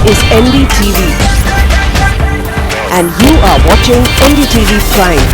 is NDTV and you are watching NDTV Prime.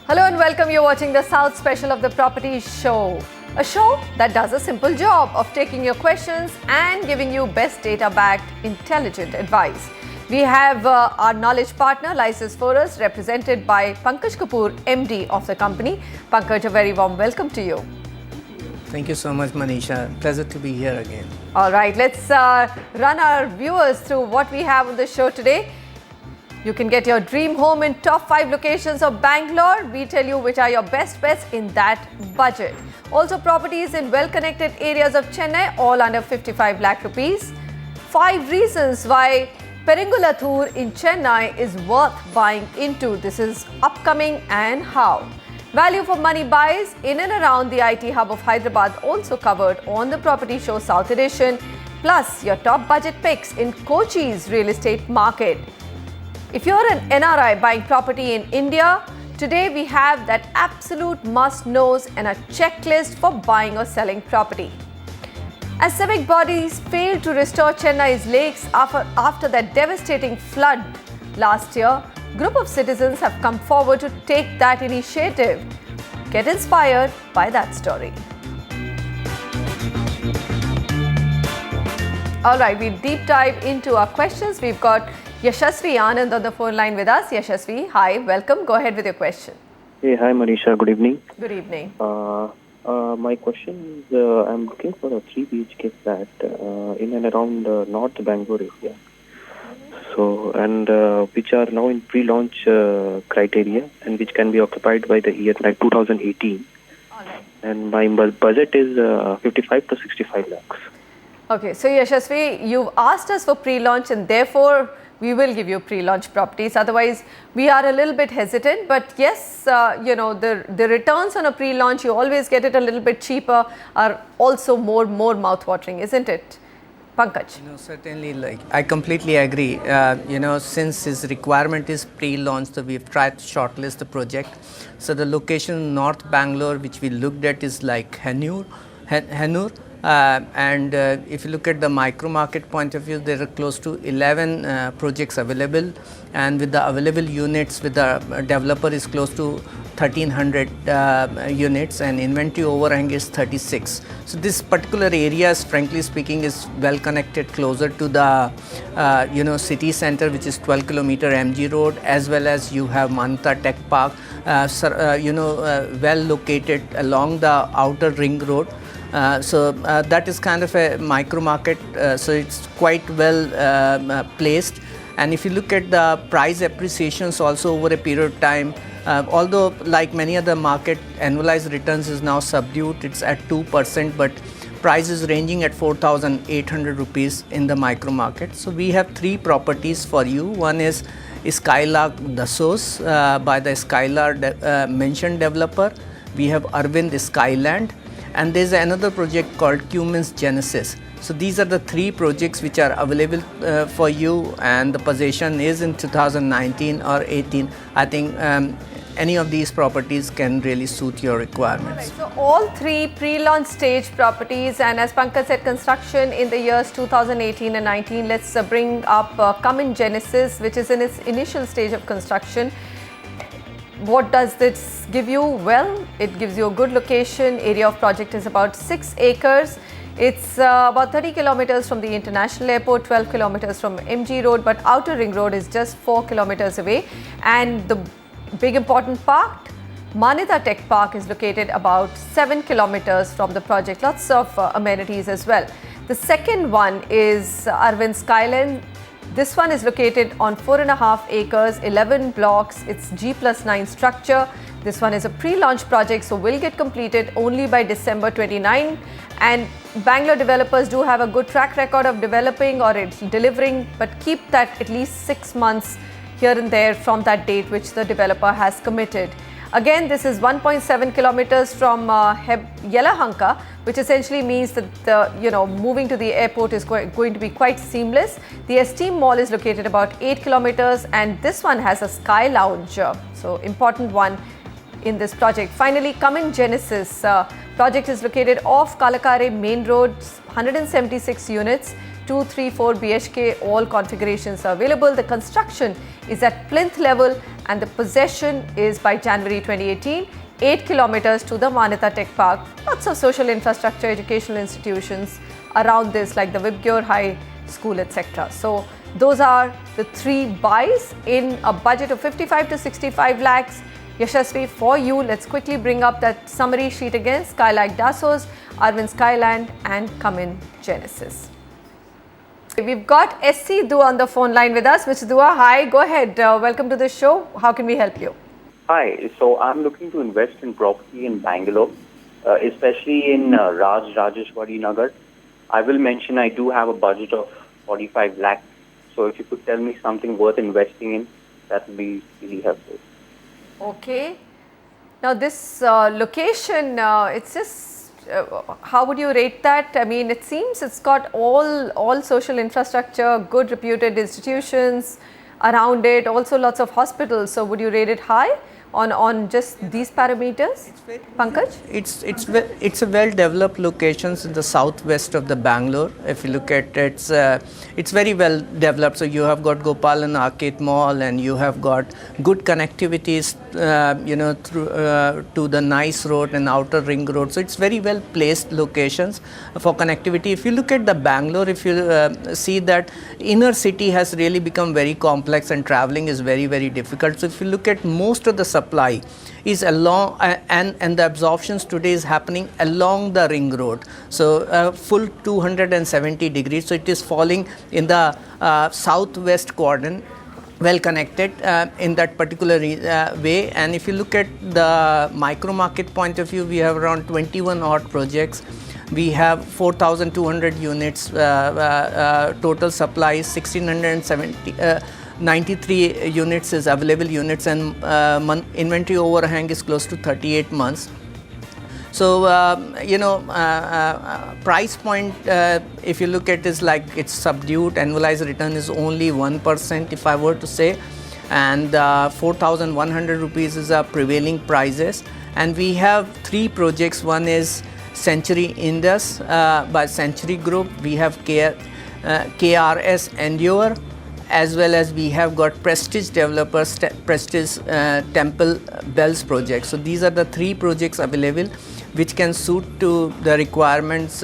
Hello and welcome. You're watching the South special of the Property Show. A show that does a simple job of taking your questions and giving you best data-backed, intelligent advice. We have our knowledge partner, License for us, represented by Pankaj Kapoor, MD of the company. Pankaj, a very warm welcome to you. Thank you so much, Manisha. Pleasure to be here again. All right, let's run our viewers through what we have on the show today. You can get your dream home in top 5 locations of Bangalore. We tell you which are your best bets in that budget. Also, properties in well-connected areas of Chennai, all under 55 lakh rupees. 5 reasons why Perungulathur in Chennai is worth buying into. This is upcoming and how. Value for money buys in and around the IT hub of Hyderabad, also covered on the Property Show South Edition. Plus, your top budget picks in Kochi's real estate market. If you're an NRI buying property in India, today we have that absolute must-knows and a checklist for buying or selling property. As civic bodies failed to restore Chennai's lakes after that devastating flood last year, a group of citizens have come forward to take that initiative. Get inspired by that story. All right, we deep dive into our questions. We've got Yashasvi Anand on the phone line with us. Yashasvi, hi, welcome. Go ahead with your question. Hey, hi Manisha, good evening. Good evening. My question is, I'm looking for a 3 BHK flat in and around North Bangalore area. So, and which are now in pre-launch criteria and which can be occupied by the year like 2018. All right. And my budget is 55 to 65 lakhs. Okay, so Yashasvi, you've asked us for pre-launch and therefore we will give you pre-launch properties. Otherwise, we are a little bit hesitant. But yes, you know, the returns on a pre-launch, you always get it a little bit cheaper, are also more mouth-watering, isn't it? Pankaj. You know, certainly, like I completely agree. You know, since his requirement is pre-launch, so we've tried to shortlist the project. So the location North Bangalore, which we looked at, is like Hennur. And if you look at the micro market point of view, there are close to 11 projects available, and with the available units with the developer is close to 1300 units, and inventory overhang is 36. So this particular area, frankly speaking, is well connected, closer to the you know, city center, which is 12 kilometer MG Road, as well as you have Manta Tech Park, you know, well located along the outer ring road. So that is kind of a micro market, so it's quite well placed. And if you look at the price appreciations also over a period of time, although like many other market, annualized returns is now subdued, it's at 2%, but price is ranging at 4,800 rupees in the micro market. So we have 3 properties for you. One is Lakh Dasos by the mentioned developer. We have Arvind Skyland. And there's another project called Cummins Genesis. So these are the 3 projects which are available for you, and the possession is in 2019 or 18. I think any of these properties can really suit your requirements. Right, so all 3 pre-launch stage properties, and as Pankaj said, construction in the years 2018 and 19. Let's bring up Cummins Genesis, which is in its initial stage of construction. What does this give you? Well, it gives you a good location. Area of project is about 6 acres. It's about 30 kilometers from the international airport, 12 kilometers from MG Road, but outer ring road is just 4 kilometers away. And the big important part, Manita Tech Park, is located about 7 kilometers from the project. Lots of amenities as well. The second one is Arvind Skyland. This one is located on 4.5 acres, 11 blocks. It's G+9 structure. This one is a pre-launch project, so will get completed only by December 29. And Bangalore developers do have a good track record of developing or delivering, but keep that at least 6 months here and there from that date which the developer has committed. Again, this is 1.7 kilometers from Yelahanka, which essentially means that moving to the airport is going to be quite seamless. The Esteem Mall is located about 8 kilometers, and this one has a sky lounge, so important one in this project. Finally, Cumming Genesis project is located off Kalakare Main Road, 176 units, 234 BHK, all configurations are available. The construction is at plinth level and the possession is by January 2018. 8 kilometers to the Manita Tech Park. Lots of social infrastructure, educational institutions around this, like the Vibgyor High School, etc. So those are the 3 buys in a budget of 55 to 65 lakhs. Yashasvi, for you, let's quickly bring up that summary sheet again. Skylight Dassos, Arvind Skyland and Cumming Genesis. We've got SC Dua on the phone line with us. Mr. Dua, hi, go ahead. Welcome to the show. How can we help you? Hi, so I'm looking to invest in property in Bangalore, especially in Rajeshwari Nagar. I will mention I do have a budget of 45 lakhs. So if you could tell me something worth investing in, that would be really helpful. Okay. Now this location, it's just, how would you rate that? I mean, it seems it's got all social infrastructure, good reputed institutions around it, also lots of hospitals. So would you rate it high on just these parameters, Pankaj? It's a well developed locations in the southwest of the Bangalore. If you look at it, it's very well developed. So you have got Gopalan Arcade Mall and you have got good connectivities through to the Nice Road and Outer Ring Road. So it's very well placed locations for connectivity. If you look at the Bangalore, if you see that inner city has really become very complex and traveling is very, very difficult. So if you look at most of the supply is along and the absorptions today is happening along the ring road, so full 270 degrees, so it is falling in the southwest quadrant, well connected in that particular way. And if you look at the micro market point of view, we have around 21 odd projects. We have 4,200 units, total supply is 1,670 93 units is available units, and inventory overhang is close to 38 months. So price point, if you look at is like it's subdued. Annualized return is only 1% if I were to say, and 4,100 rupees is our prevailing prices. And we have 3 projects. One is Century Indus by Century Group. We have KRS Endure, as well as we have got Prestige Developers, Prestige Temple Bells project. So these are the 3 projects available which can suit to the requirements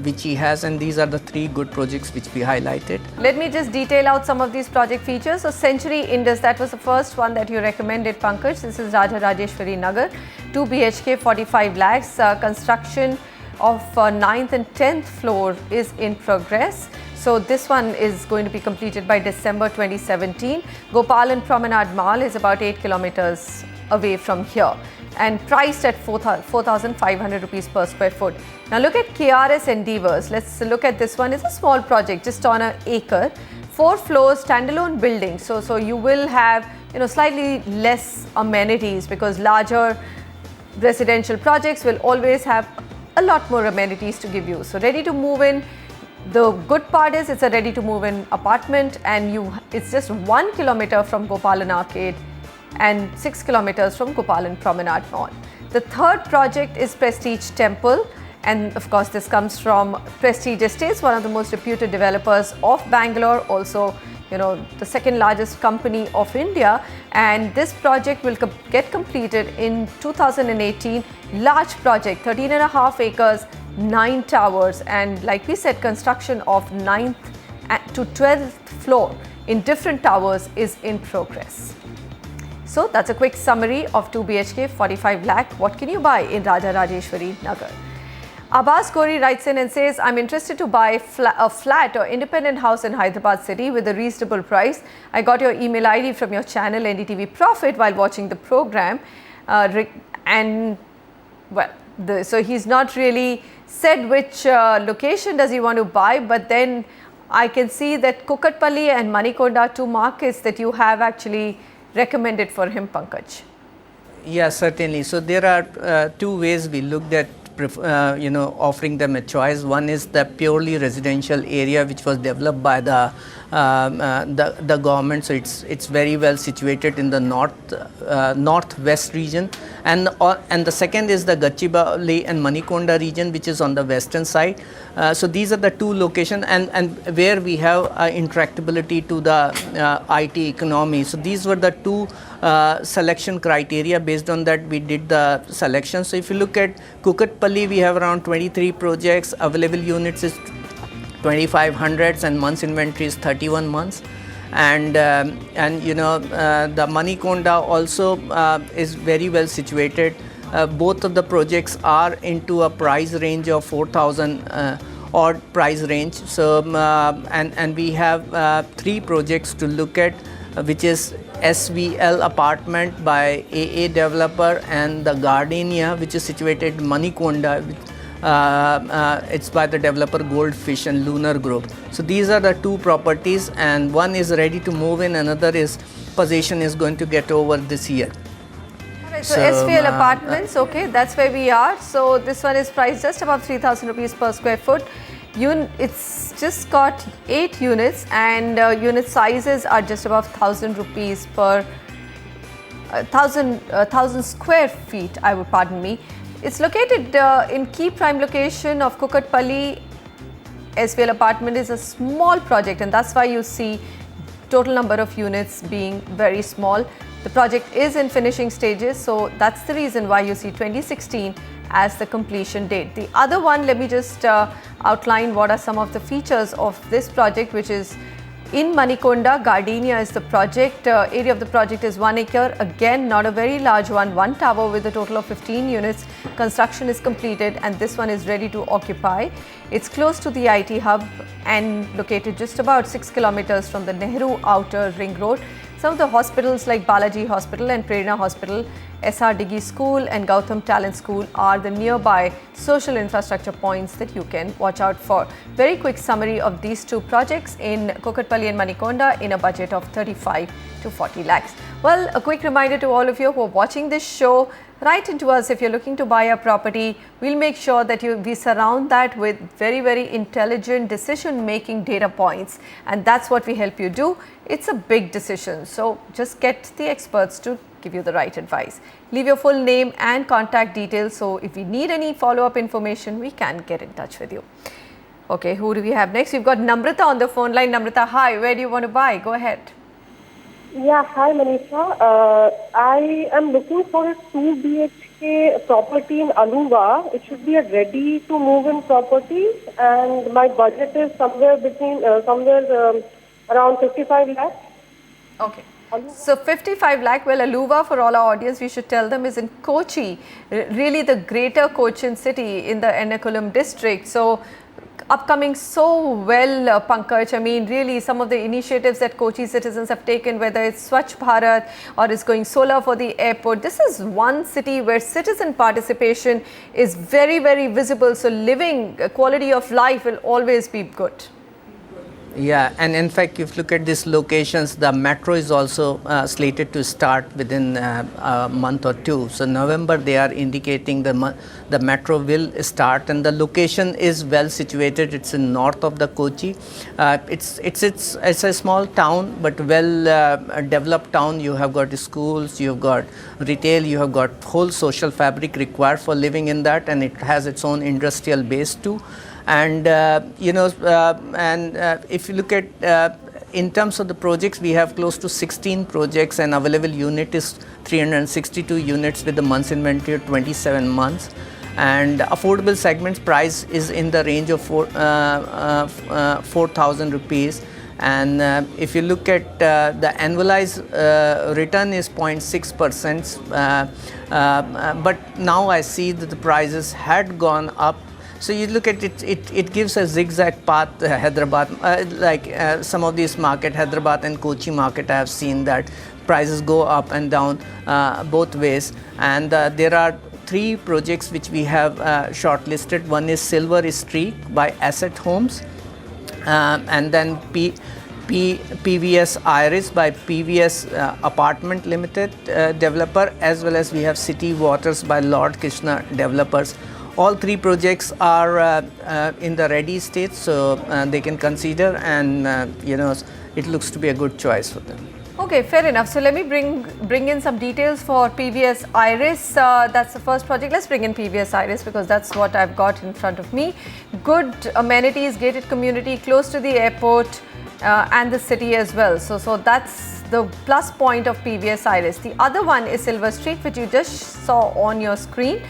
which he has, and these are the 3 good projects which we highlighted. Let me just detail out some of these project features. So Century Indus, that was the first one that you recommended, Pankaj. This is Rajeshwari Nagar, 2 BHK, 45 lakhs. Construction of 9th and 10th floor is in progress. So this one is going to be completed by December 2017. Gopalan Promenade Mall is about 8 kilometers away from here and priced at 4,500 rupees per square foot. Now look at KRS Endeavors. Let's look at this one. It's a small project, just on an acre, 4 floors, standalone building. So you will have slightly less amenities, because larger residential projects will always have a lot more amenities to give you. So ready to move in. The good part is it's a ready to move in apartment, and it's just 1 kilometer from Gopalan Arcade and 6 kilometers from Gopalan Promenade Mall. The third project is Prestige Temple, and of course this comes from Prestige Estates, one of the most reputed developers of Bangalore, also the second largest company of India, and this project will get completed in 2018. Large project, 13.5 acres, 9 towers, and like we said, construction of 9th to 12th floor in different towers is in progress. So that's a quick summary of 2 BHK, 45 lakh. What can you buy in Rajeshwari Nagar? Abbas Gori writes in and says, I'm interested to buy a flat or independent house in Hyderabad city with a reasonable price. I got your email ID from your channel NDTV Profit while watching the program, and well, so he's not really said which location does he want to buy, but then I can see that Kukatpalli and Manikonda, 2 markets that you have actually recommended for him, Pankaj. Yeah, certainly. So there are two ways we looked at offering them a choice. One is the purely residential area which was developed by the government. So it's very well situated in the northwest region, and the second is the Gachibowli and Manikonda region, which is on the western side. So these are the two locations, and where we have interactability to the IT economy. So these were the two selection criteria. Based on that, we did the selection. So if you look at Kukatpalli, we have around 23 projects. Available units is 2500s, and months inventory is 31 months. And the Manikonda also is very well situated. Both of the projects are into a price range of 4,000 odd price range. So and we have three projects to look at, which is SVL apartment by AA developer, and the Gardenia, which is situated in Manikonda. It's by the developer Goldfish and Lunar Group. So these are the two properties, and one is ready to move in, another is possession is going to get over this year. Alright, so SVL apartments, okay, that's where we are. So this one is priced just above 3,000 rupees per square foot. It's just got 8 units, and unit sizes are just above 1,000 rupees per 1,000 square feet. Pardon me. It's located in key prime location of Kukatpalli. SVL apartment is a small project, and that's why you see total number of units being very small. The project is in finishing stages, so that's the reason why you see 2016 as the completion date. The other one, let me just outline what are some of the features of this project, which is in Manikonda. Gardenia is the project. Area of the project is 1 acre. Again, not a very large one. One tower with a total of 15 units. Construction is completed, and this one is ready to occupy. It's close to the IT hub and located just about 6 kilometers from the Nehru Outer Ring Road. Some of the hospitals like Balaji Hospital and Prerna Hospital, SR Diggi School and Gautam Talent School are the nearby social infrastructure points that you can watch out for. Very quick summary of these two projects in Kukatpalli and Manikonda in a budget of 35 to 40 lakhs. Well, a quick reminder to all of you who are watching this show, write into us if you're looking to buy a property. We'll make sure that we surround that with very, very intelligent decision-making data points, and that's what we help you do. It's a big decision, so just get the experts to give you the right advice. Leave your full name and contact details, so if we need any follow-up information, we can get in touch with you. Okay, who do we have next? We've got Namrata on the phone line. Namrata, hi, where do you want to buy? Go ahead. Yeah, hi Manisha. I am looking for a 2 BHK property in Aluva. It should be a ready to move in property, and my budget is somewhere around 55 lakhs. Okay. So 55 lakh, well, Aluva, for all our audience, we should tell them, is in Kochi, really the greater Cochin city in the Ernakulam district. So upcoming so well, Pankaj. I mean, really some of the initiatives that Kochi citizens have taken, whether it's Swachh Bharat or is going solar for the airport. This is one city where citizen participation is very, very visible. So living quality of life will always be good. Yeah, and in fact, if you look at these locations, the metro is also slated to start within a month or two. So November, they are indicating the metro will start, and the location is well situated. It's in north of the Kochi. It's a small town, but well developed town. You have got schools, you have got retail, you have got whole social fabric required for living in that, and it has its own industrial base too. And if you look at in terms of the projects, we have close to 16 projects, and available unit is 362 units with the months inventory of 27 months. And affordable segments price is in the range of 4,000 rupees. And if you look at the annualized return is 0.6%, but now I see that the prices had gone up. So you look at it, it gives a zigzag path. Hyderabad, some of these market, Hyderabad and Kochi market, I have seen that prices go up and down both ways. And there are 3 projects which we have shortlisted. One is Silver Streak by Asset Homes, and then PVS Iris by PVS Apartment Limited developer, as well as we have City Waters by Lord Krishna developers. All three projects are in the ready state, so they can consider, and it looks to be a good choice for them. Okay, fair enough. So let me bring in some details for PVS Iris. That's the first project. Let's bring in PVS Iris because that's what I've got in front of me. Good amenities, gated community, close to the airport and the city as well. So that's the plus point of PVS Iris. The other one is Silver Street, which you just saw on your screen.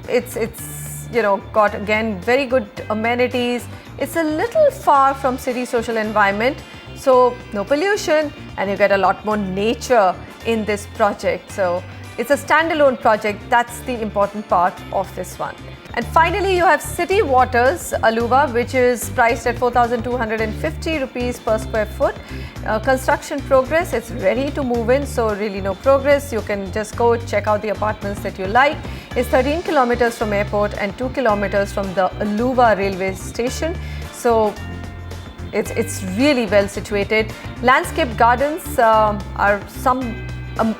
It's got again very good amenities. It's a little far from city social environment. So no pollution, and you get a lot more nature in this project. So it's a standalone project. That's the important part of this one. And finally, you have City Waters Aluva, which is priced at 4,250 rupees per square foot. Construction progress, it's ready to move in, so really no progress. You can just go check out the apartments that you like. It's 13 kilometers from airport and 2 kilometers from the Aluva railway station. So it's really well situated. Landscape gardens are some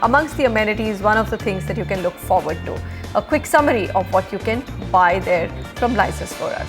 amongst the amenities, one of the things that you can look forward to. A quick summary of what you can buy there from Lysis for us.